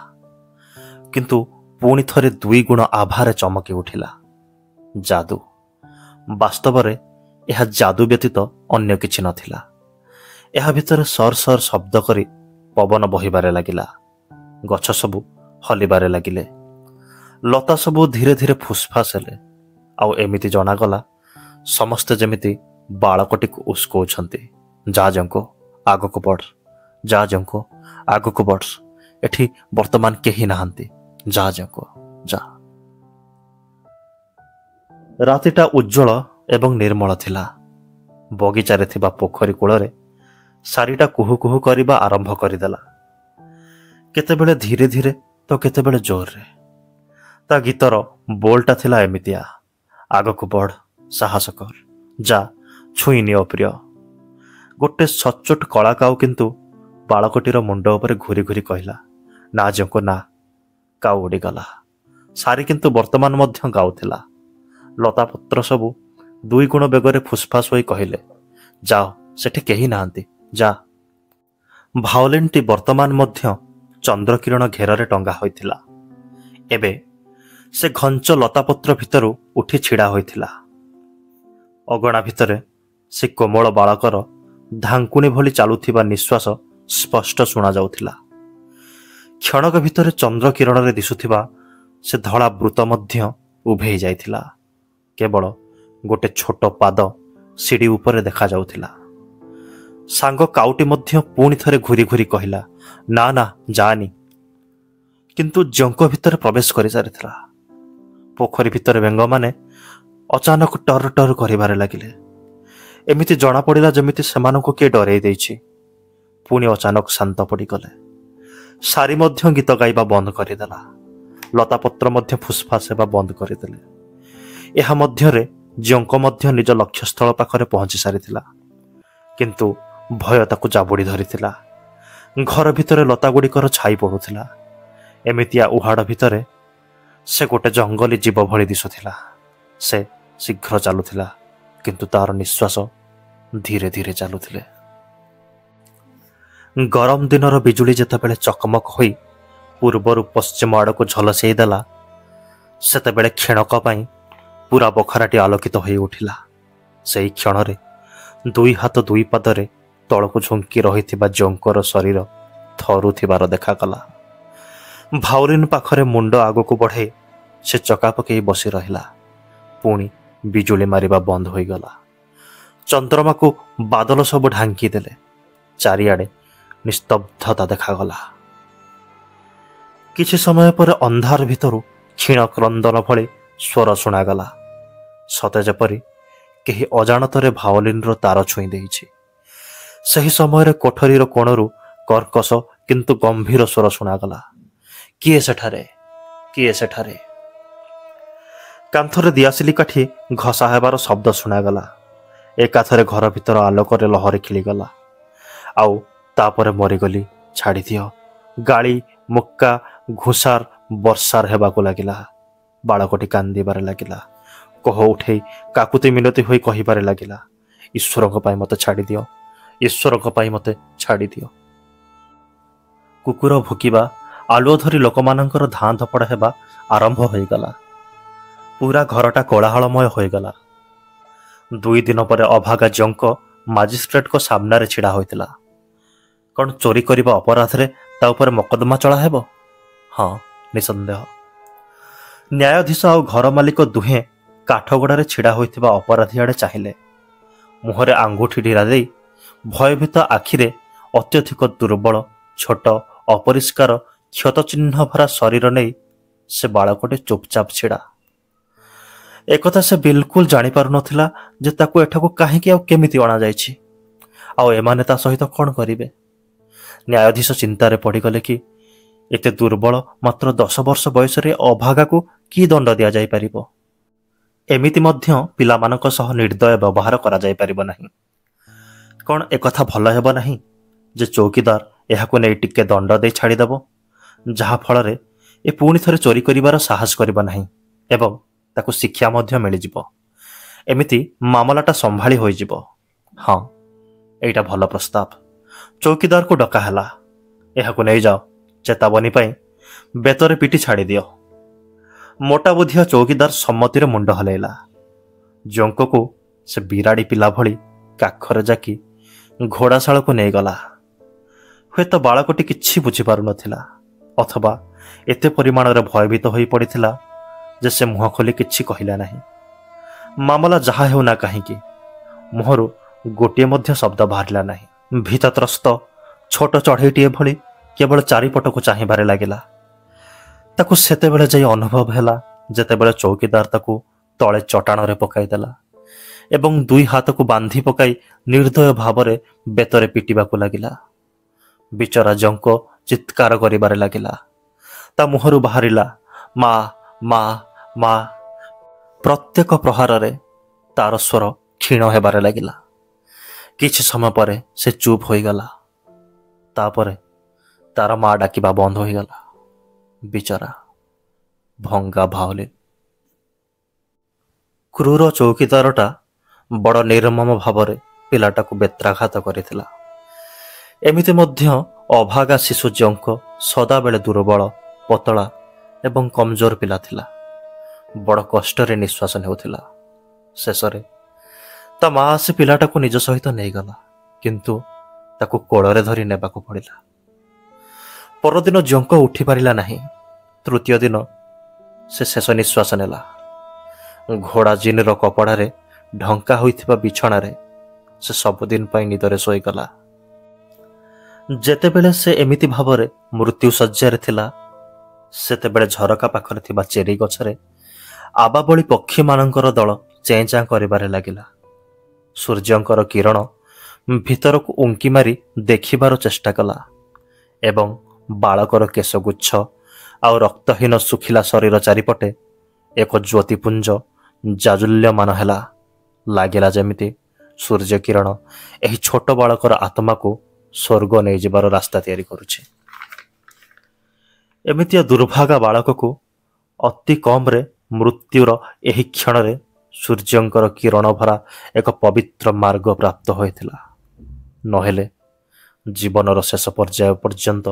କିନ୍ତୁ ପୁଣି ଥରେ ଦୁଇଗୁଣ ଆଭାରେ ଚମକି ଉଠିଲା। ଯାଦୁ। ବାସ୍ତବରେ ଏହା ଯାଦୁ ବ୍ୟତୀତ ଅନ୍ୟ କିଛି ନଥିଲା। ଏହା ଭିତରେ ସର ସର ଶବ୍ଦ କରି ପବନ ବହିବାରେ ଲାଗିଲା। ଗଛ ସବୁ ହଲିବାରେ ଲାଗିଲେ। ଲତା ସବୁ ଧୀରେ ଧୀରେ ଫୁସଫାସ ହେଲେ, ଆଉ ଏମିତି ଜଣାଗଲା ସମସ୍ତେ ଯେମିତି ବାଳକଟିକୁ ଉସ୍କଉଛନ୍ତି। ଯା ଜଙ୍କ, ଆଗକୁ ବଢ଼, ଯା ଜଙ୍କ, ଆଗକୁ ବଢ଼, ଏଠି ବର୍ତ୍ତମାନ କେହି ନାହାନ୍ତି, ଯା ଜଙ୍କ, ଯା। ରାତିଟା ଉଜ୍ଜଳ ଏବଂ ନିର୍ମଳ ଥିଲା। ବଗିଚାରେ ଥିବା ପୋଖରୀ କୂଳରେ ଶାରୀଟା କୁହୁ କୁହୁ କରିବା ଆରମ୍ଭ କରିଦେଲା। କେତେବେଳେ ଧୀରେ ଧୀରେ ତ କେତେବେଳେ ଜୋରରେ। ତା ଗୀତର ବୋଲଟା ଥିଲା ଏମିତିଆ, ଆଗକୁ ବଢ଼, ସାହସ କର, ଯା, ଛୁଇଁ ନିଅ ପ୍ରିୟ। ଗୋଟେ ସଚ୍ଚୋଟ କଳାକାଉ କିନ୍ତୁ ବାଳକଟିର ମୁଣ୍ଡ ଉପରେ ଘୁରି ଘୁରି କହିଲା, ନା ଜଙ୍କ ନା। କାଉ ଉଡ଼ିଗଲା। ଶାରୀ କିନ୍ତୁ ବର୍ତ୍ତମାନ ମଧ୍ୟ ଗାଉଥିଲା। ଲତାପତ୍ର ସବୁ ଦୁଇଗୁଣ ବେଗରେ ଫୁସଫାସ ହୋଇ କହିଲେ, ଯାଅ, ସେଠି କେହି ନାହାନ୍ତି, ଯା। ଭାଓଲିନ୍ଟି ବର୍ତ୍ତମାନ ମଧ୍ୟ ଚନ୍ଦ୍ରକିରଣ ଘେରରେ ଟଙ୍ଗା ହୋଇଥିଲା। ଏବେ ସେ ଘଞ୍ଚ ଲତାପତ୍ର ଭିତରୁ ଉଠି ଛିଡ଼ା ହୋଇଥିଲା। ଅଗଣା ଭିତରେ ସେ କୋମଳ ବାଳକର ଧାଙ୍କୁଣୀ ଭଳି ଚାଲୁଥିବା ନିଶ୍ୱାସ ସ୍ପଷ୍ଟ ଶୁଣାଯାଉଥିଲା। କ୍ଷଣକ ଭିତରେ ଚନ୍ଦ୍ରକିରଣରେ ଦିଶୁଥିବା ସେ ଧଳା ବୃତ ମଧ୍ୟ ଉଭେଇ ଯାଇଥିଲା। କେବଳ ଗୋଟେ ଛୋଟ ପାଦ ସିଡ଼ି ଉପରେ ଦେଖାଯାଉଥିଲା। ସାଙ୍ଗ କାଉଟି ମଧ୍ୟ ପୁଣି ଥରେ ଘୁରି ଘୁରି କହିଲା, ନା ନା, ଯାଆନି। କିନ୍ତୁ ଜଙ୍କ ଭିତରେ ପ୍ରବେଶ କରିସାରିଥିଲା। ପୋଖରୀ ଭିତରେ ବେଙ୍ଗମାନେ ଅଚାନକ ଟର ଟର କରିବାରେ ଲାଗିଲେ। ଏମିତି ଜଣାପଡ଼ିଲା ଯେମିତି ସେମାନଙ୍କୁ କିଏ ଡରେଇ ଦେଇଛି। ପୁଣି ଅଚାନକ ଶାନ୍ତ ପଡ଼ିଗଲେ। ଶାରୀ ମଧ୍ୟ ଗୀତ ଗାଇବା ବନ୍ଦ କରିଦେଲା। ଲତାପତ୍ର ମଧ୍ୟ ଫୁସଫାସ ହେବା ବନ୍ଦ କରିଦେଲେ। ଏହା ମଧ୍ୟରେ ଜଙ୍କ ମଧ୍ୟ ନିଜ ଲକ୍ଷ୍ୟସ୍ଥଳ ପାଖରେ ପହଞ୍ଚି ସାରିଥିଲା। କିନ୍ତୁ ଭୟ ତାକୁ ଜାବୁଡ଼ି ଧରିଥିଲା। ଘର ଭିତରେ ଲତାଗୁଡ଼ିକର ଛାଇ ପଡ଼ୁଥିଲା। ଏମିତିଆ ଉହାଡ଼ ଭିତରେ ସେ ଗୋଟେ ଜଙ୍ଗଲୀ ଜୀବ ଭଳି ଦିଶୁଥିଲା। ସେ ଶୀଘ୍ର ଚାଲୁଥିଲା, କିନ୍ତୁ ତାର ନିଶ୍ୱାସ ଧୀରେ ଧୀରେ ଚାଲୁଥିଲେ। ଗରମ ଦିନର ବିଜୁଳି ଯେତେବେଳେ ଚକମକ ହୋଇ ପୂର୍ବରୁ ପଶ୍ଚିମ ଆଡ଼କୁ ଝଲସେଇ ଦେଲା, ସେତେବେଳେ କ୍ଷଣକ ପାଇଁ ପୁରା ବଖରାଟି ଆଲୋକିତ ହୋଇ ଉଠିଲା। ସେହି କ୍ଷଣରେ ଦୁଇ ହାତ ଦୁଇ ପାଦରେ ତଳକୁ ଝୁଙ୍କି ରହିଥିବା ଜଙ୍କର ଶରୀର ଥରୁଥିବାର ଦେଖାଗଲା। ଭାଉଲିନ୍ ପାଖରେ ମୁଣ୍ଡ ଆଗକୁ ବଢ଼ାଇ ସେ ଚକା ପକାଇ ବସି ରହିଲା। ପୁଣି ବିଜୁଳି ମାରିବା ବନ୍ଦ ହୋଇଗଲା। ଚନ୍ଦ୍ରମାକୁ ବାଦଲ ସବୁ ଢାଙ୍କି ଦେଲେ। ଚାରିଆଡ଼େ ନିସ୍ତବ୍ଧତା ଦେଖାଗଲା। କିଛି ସମୟ ପରେ ଅନ୍ଧାର ଭିତରୁ କ୍ଷୀଣ କ୍ରନ୍ଦନ ଭଳି ସ୍ୱର ଶୁଣାଗଲା, ସତେ ଯେପରି କେହି ଅଜାଣତରେ ଭାଓଲିନ୍ର ତାର ଛୁଇଁ ଦେଇଛି। ସେହି ସମୟରେ କୋଠରୀର କୋଣରୁ କର୍କଶ କିନ୍ତୁ ଗମ୍ଭୀର ସ୍ୱର ଶୁଣାଗଲା, କିଏ ସେଠାରେ, କିଏ ସେଠାରେ? କାନ୍ଥରେ ଦିଆସିଲି କାଠି ଘଷା ହେବାର ଶବ୍ଦ ଶୁଣାଗଲା। ଏକାଥରେ ଘର ଭିତର ଆଲୋକରେ ଲହରୀ ଖେଳିଗଲା। ଆଉ ତାପରେ ମରିଗଲି ଛାଡ଼ିଦିଅ। ଗାଳି, ମୁକ୍କା, ଘୁଷାର ବର୍ଷାର ହେବାକୁ ଲାଗିଲା। ବାଳକଟି କାନ୍ଦିବାରେ ଲାଗିଲା। କୋହ ଉଠେଇ କାକୁତି ମିନତି ହୋଇ କହିବାରେ ଲାଗିଲା, ଈଶ୍ୱରଙ୍କ ପାଇଁ ମୋତେ ଛାଡ଼ିଦିଅ, ଈଶ୍ୱରଙ୍କ ପାଇଁ ମୋତେ ଛାଡ଼ିଦିଅ। କୁକୁର ଭୁକିବା, ଆଲୁଅ ଧରି ଲୋକମାନଙ୍କର ଧାଁ ଧପଡ଼ ହେବା ଆରମ୍ଭ ହୋଇଗଲା। ପୁରା ଘରଟା କୋଳାହଳମୟ ହୋଇଗଲା। 2 ଦିନ ପରେ ଅଭାଗା ଜଙ୍କ ମାଜିଷ୍ଟ୍ରେଟଙ୍କ ସାମ୍ନାରେ ଛିଡ଼ା ହୋଇଥିଲା। କ'ଣ ଚୋରି କରିବା ଅପରାଧରେ ତା ଉପରେ ମକଦ୍ଦମା ଚଳା ହେବ? ହଁ, ନିଃସନ୍ଦେହ। ନ୍ୟାୟାଧୀଶ ଆଉ ଘର ମାଲିକ ଦୁହେଁ କାଠଗଡ଼ାରେ ଛିଡ଼ା ହୋଇଥିବା ଅପରାଧୀ ଆଡ଼େ ଚାହିଁଲେ। ମୁହଁରେ ଆଙ୍ଗୁଠି ଢିରା ଦେଇ ଭୟଭୀତ ଆଖିରେ ଅତ୍ୟଧିକ ଦୁର୍ବଳ, ଛୋଟ, ଅପରିଷ୍କାର, କ୍ଷତଚିହ୍ନ ଭରା ଶରୀର ନେଇ ସେ ବାଳକଟି ଚୁପଚାପ ଛିଡ଼ା। ଏକଥା ସେ ବିଲକୁଲ ଜାଣିପାରୁନଥିଲା ଯେ ତାକୁ ଏଠାକୁ କାହିଁକି ଆଉ କେମିତି ଅଣାଯାଇଛି, ଆଉ ଏମାନେ ତା ସହିତ କ'ଣ କରିବେ। ନ୍ୟାୟାଧୀଶ ଚିନ୍ତାରେ ପଡ଼ିଗଲେ କି ଏତେ ଦୁର୍ବଳ, ମାତ୍ର 10 ବର୍ଷ ବୟସରେ ଅଭାଗାକୁ କି ଦଣ୍ଡ ଦିଆଯାଇପାରିବ? ଏମିତି ମଧ୍ୟ ପିଲାମାନଙ୍କ ସହ ନିର୍ଦ୍ଦୟ ବ୍ୟବହାର କରାଯାଇପାରିବ ନାହିଁ। କ'ଣ ଏକଥା ଭଲ ହେବ ନାହିଁ ଯେ ଚୌକିଦାର ଏହାକୁ ନେଇ ଟିକେ ଦଣ୍ଡ ଦେଇ ଛାଡ଼ିଦେବ, ଯାହାଫଳରେ ଏ ପୁଣି ଥରେ ଚୋରି କରିବାର ସାହସ କରିବ ନାହିଁ ଏବଂ ତାକୁ ଶିକ୍ଷା ମଧ୍ୟ ମିଳିଯିବ। ଏମିତି ମାମଲାଟା ସମ୍ଭାଳି ହୋଇଯିବ। ହଁ, ଏଇଟା ଭଲ ପ୍ରସ୍ତାବ। ଚୌକିଦାରକୁ ଡକା ହେଲା। ଏହାକୁ ନେଇଯାଅ, ଚେତାବନୀ ପାଇଁ ବେତରେ ପିଟି ଛାଡ଼ିଦିଅ। ମୋଟା ବୁଦ୍ଧିଆ ଚୌକିଦାର ସମ୍ମତିରେ ମୁଣ୍ଡ ହଲେଇଲା। ଜଙ୍କକୁ ସେ ବିରାଡ଼ି ପିଲା ଭଳି କାଖରେ ଜାକି ଘୋଡ଼ାଶାଳକୁ ନେଇଗଲା। ହୁଏତ ବାଳକଟି କିଛି ବୁଝିପାରୁନଥିଲା, ଅଥବା ଏତେ ପରିମାଣରେ ଭୟଭୀତ ହୋଇ ପଡ଼ିଥିଲା ଯେ ସେ ମୁହଁ ଖୋଲି କିଛି କହିଲା ନାହିଁ। ମାମଲା ଯାହା ହେଉନା କାହିଁକି, ମୁହଁରୁ ଗୋଟିଏ ମଧ୍ୟ ଶବ୍ଦ ବାହାରିଲା ନାହିଁ। ଭୀତତ୍ରସ୍ତ ଛୋଟ ଚଢ଼େଇଟିଏ ଭଳି କେବଳ ଚାରିପଟକୁ ଚାହିଁବାରେ ଲାଗିଲା। ତାକୁ ସେତେବେଳେ ଯାଇ ଅନୁଭବ ହେଲା ଯେତେବେଳେ ଚୌକିଦାର ତାକୁ ତଳେ ଚଟାଣରେ ପକାଇଦେଲା ଏବଂ 2 ହାତକୁ ବାନ୍ଧି ପକାଇ ନିର୍ଦ୍ଦୟ ଭାବରେ ବେତରେ ପିଟିବାକୁ ଲାଗିଲା। ବିଚରା ଜଙ୍କ ଚିତ୍କାର କରିବାରେ ଲାଗିଲା। ତା ମୁହଁରୁ ବାହାରିଲା, ମା ମା ମା। ପ୍ରତ୍ୟେକ ପ୍ରହାରରେ ତାର ସ୍ୱର କ୍ଷୀଣ ହେବାରେ ଲାଗିଲା। କିଛି ସମୟ ପରେ ସେ ଚୁପ୍ ହୋଇଗଲା। ତାପରେ ତାର ମା ଡାକିବା ବନ୍ଦ ହୋଇଗଲା। ବିଚରା ଭଙ୍ଗା ଭାଓଲିନ୍। କ୍ରୁର ଚୌକିଦାରଟା ବଡ଼ ନିର୍ମମ ଭାବରେ ପିଲାଟାକୁ ବେତ୍ରାଘାତ କରିଥିଲା। ଏମିତି ମଧ୍ୟ ଅଭାଗା ଶିଶୁ ଜଙ୍କ ସଦାବେଳେ ଦୁର୍ବଳ, ପତଳା ଏବଂ କମଜୋର ପିଲା ଥିଲା। ବଡ଼ କଷ୍ଟରେ ନିଶ୍ୱାସ ନେଉଥିଲା। ଶେଷରେ ତା ମା ଆସି ପିଲାଟାକୁ ନିଜ ସହିତ ନେଇଗଲା, କିନ୍ତୁ ତାକୁ କୋଳରେ ଧରି ନେବାକୁ ପଡ଼ିଲା। ପରଦିନ ଜଙ୍କ ଉଠିପାରିଲା ନାହିଁ। ତୃତୀୟ ଦିନ ସେ ଶେଷ ନିଶ୍ୱାସ ନେଲା। ଘୋଡ଼ା ଜିନ୍ର କପଡ଼ାରେ ଢଙ୍କା ହୋଇଥିବା ବିଛଣାରେ ସେ ସବୁଦିନ ପାଇଁ ନିଦରେ ଶୋଇଗଲା। ଯେତେବେଳେ ସେ ଏମିତି ଭାବରେ ମୃତ୍ୟୁ ଶଯ୍ୟାରେ ଥିଲା, ସେତେବେଳେ ଝରକା ପାଖରେ ଥିବା ଚେରି ଗଛରେ ଆବାବଳି ପକ୍ଷୀମାନଙ୍କର ଦଳ ଚେଁ ଚାଁ କରିବାରେ ଲାଗିଲା। ସୂର୍ଯ୍ୟଙ୍କର କିରଣ ଭିତରକୁ ଉଙ୍କି ମାରି ଦେଖିବାର ଚେଷ୍ଟା କଲା ଏବଂ ବାଳକର କେଶଗୁଚ୍ଛ ଆଉ ରକ୍ତହୀନ ଶୁଖିଲା ଶରୀର ଚାରିପଟେ ଏକ ଜ୍ୟୋତିପୁଞ୍ଜ ଜାଜୁଲ୍ୟମାନ ହେଲା। ଲାଗିଲା ଯେମିତି ସୂର୍ଯ୍ୟ କିରଣ ଏହି ଛୋଟ ବାଳକର ଆତ୍ମାକୁ ସ୍ୱର୍ଗ ନେଇଯିବାର ରାସ୍ତା ତିଆରି କରୁଛି। ଏମିତିଆ ଦୁର୍ଭାଗା ବାଳକକୁ ଅତି କମ୍ରେ ମୃତ୍ୟୁର ଏହି କ୍ଷଣରେ ସୂର୍ଯ୍ୟଙ୍କର କିରଣ ଭରା ଏକ ପବିତ୍ର ମାର୍ଗ ପ୍ରାପ୍ତ ହୋଇଥିଲା। ନହେଲେ ଜୀବନର ଶେଷ ପର୍ଯ୍ୟାୟ ପର୍ଯ୍ୟନ୍ତ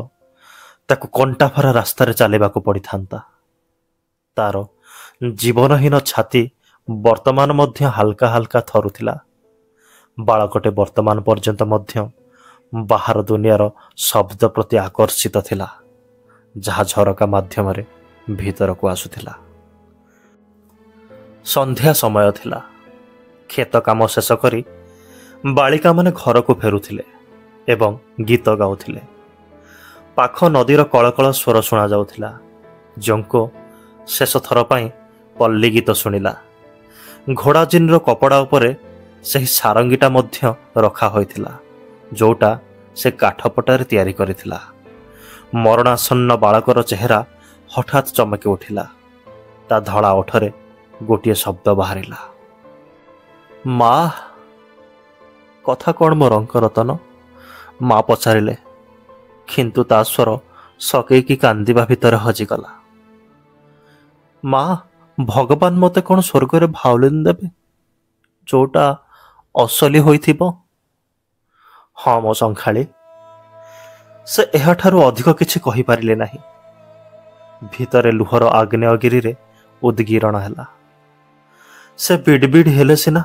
ତାକୁ କଣ୍ଟାଭରା ରାସ୍ତାରେ ଚାଲିବାକୁ ପଡ଼ିଥାନ୍ତା। ତାର ଜୀବନହୀନ ଛାତି ବର୍ତ୍ତମାନ ମଧ୍ୟ ହାଲକା ହାଲକା ଥରୁଥିଲା। ବାଳକଟେ ବର୍ତ୍ତମାନ ପର୍ଯ୍ୟନ୍ତ ମଧ୍ୟ ବାହାର ଦୁନିଆର ଶବ୍ଦ ପ୍ରତି ଆକର୍ଷିତ ଥିଲା, ଯାହା ଝରକା ମାଧ୍ୟମରେ ଭିତରକୁ ଆସୁଥିଲା। ସନ୍ଧ୍ୟା ସମୟ ଥିଲା। କ୍ଷେତ କାମ ଶେଷ କରି ବାଳିକାମାନେ ଘରକୁ ଫେରୁଥିଲେ ଏବଂ ଗୀତ ଗାଉଥିଲେ। ପାଖ ନଦୀର କଳକଳ ସ୍ୱର ଶୁଣାଯାଉଥିଲା। ଜଙ୍କ ଶେଷ ଥର ପାଇଁ ପଲ୍ଲୀ ଗୀତ ଶୁଣିଲା। ଘୋଡ଼ାଜିନ୍ର କପଡ଼ା ଉପରେ ସେହି ସାରଙ୍ଗୀଟା ମଧ୍ୟ ରଖା ହୋଇଥିଲା, ଯେଉଁଟା ସେ କାଠପଟାରେ ତିଆରି କରିଥିଲା। ମରଣାସନ୍ନ ବାଳକର ଚେହେରା ହଠାତ୍ ଚମକି ଉଠିଲା। ତା ଧଳା ଓଠରେ ଗୋଟିଏ ଶବ୍ଦ ବାହାରିଲା, ମା। କଥା କ'ଣ ମୋ ରଙ୍କ ରତନ? ମା ପଚାରିଲେ, କିନ୍ତୁ ତା ସ୍ୱର ସକେଇକି କାନ୍ଦିବା ଭିତରେ ହଜିଗଲା। ମା, ଭଗବାନ ମୋତେ କ'ଣ ସ୍ୱର୍ଗରେ ଭାଉଲିନ୍ ଦେବେ, ଯେଉଁଟା ଅସଲି ହୋଇଥିବ? ହଁ ମୋ ଶଙ୍ଖାଳୀ। ସେ ଏହାଠାରୁ ଅଧିକ କିଛି କହିପାରିଲେ ନାହିଁ। ଭିତରେ ଲୁହର ଆଗ୍ନେୟଗିରିରେ ଉଦ୍ଗୀରଣ ହେଲା। ସେ ବିଡ଼ବିଡ଼ ହେଲେ ସିନା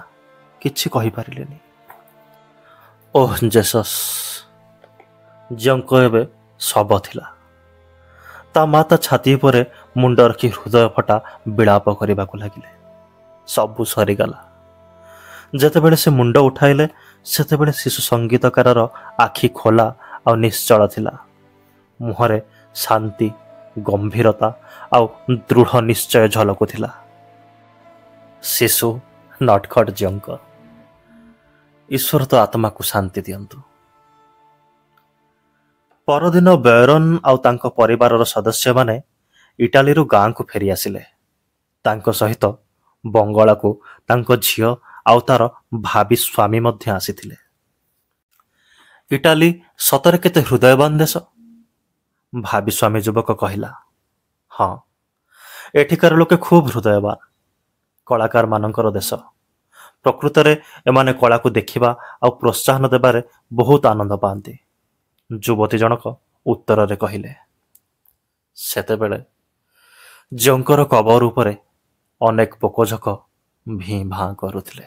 କିଛି କହିପାରିଲେନି। ଓଃ ଜେସସ୍! ଜଙ୍କ ଏବେ ଶବ ଥିଲା। ତା ମା ତା ଛାତି ଉପରେ ମୁଣ୍ଡ ରଖି ହୃଦୟ ଫଟା ବିଳାପ କରିବାକୁ ଲାଗିଲେ। ସବୁ ସରିଗଲା। ଯେତେବେଳେ ସେ ମୁଣ୍ଡ ଉଠାଇଲେ, ସେତେବେଳେ ଶିଶୁ ସଙ୍ଗୀତକାରର ଆଖି ଖୋଲା ଆଉ ନିଶ୍ଚଳ ଥିଲା। ମୁହଁରେ ଶାନ୍ତି, ଗମ୍ଭୀରତା ଆଉ ଦୃଢ଼ ନିଶ୍ଚୟ ଝଲକୁଥିଲା। ଶିଶୁ ନଟଖଟ ଜଙ୍କ। ଈଶ୍ୱର ତ ଆତ୍ମାକୁ ଶାନ୍ତି ଦିଅନ୍ତୁ। ପରଦିନ ବେୟରନ୍ ଆଉ ତାଙ୍କ ପରିବାରର ସଦସ୍ୟମାନେ ଇଟାଲୀରୁ ଗାଁକୁ ଫେରିଆସିଲେ। ତାଙ୍କ ସହିତ ବଙ୍ଗଳାକୁ ତାଙ୍କ ଝିଅ ଆଉ ତାର ଭାବି ସ୍ୱାମୀ ମଧ୍ୟ ଆସିଥିଲେ। ଇଟାଲୀ ସତରେ କେତେ ହୃଦୟବାନ ଦେଶ, ଭାବି ସ୍ୱାମୀ ଯୁବକ କହିଲା। ହଁ, ଏଠିକାର ଲୋକେ ଖୁବ୍ ହୃଦୟବାନ, କଳାକାରମାନଙ୍କର ଦେଶ। ପ୍ରକୃତରେ ଏମାନେ କଳାକୁ ଦେଖିବା ଆଉ ପ୍ରୋତ୍ସାହନ ଦେବାରେ ବହୁତ ଆନନ୍ଦ ପାଆନ୍ତି, ଯୁବତୀ ଜଣକ ଉତ୍ତରରେ କହିଲେ। ସେତେବେଳେ ଜଙ୍କର କବର ଉପରେ ଅନେକ ପୋକଜୋକ ଭିଁ ଭାଁ କରୁଥିଲେ।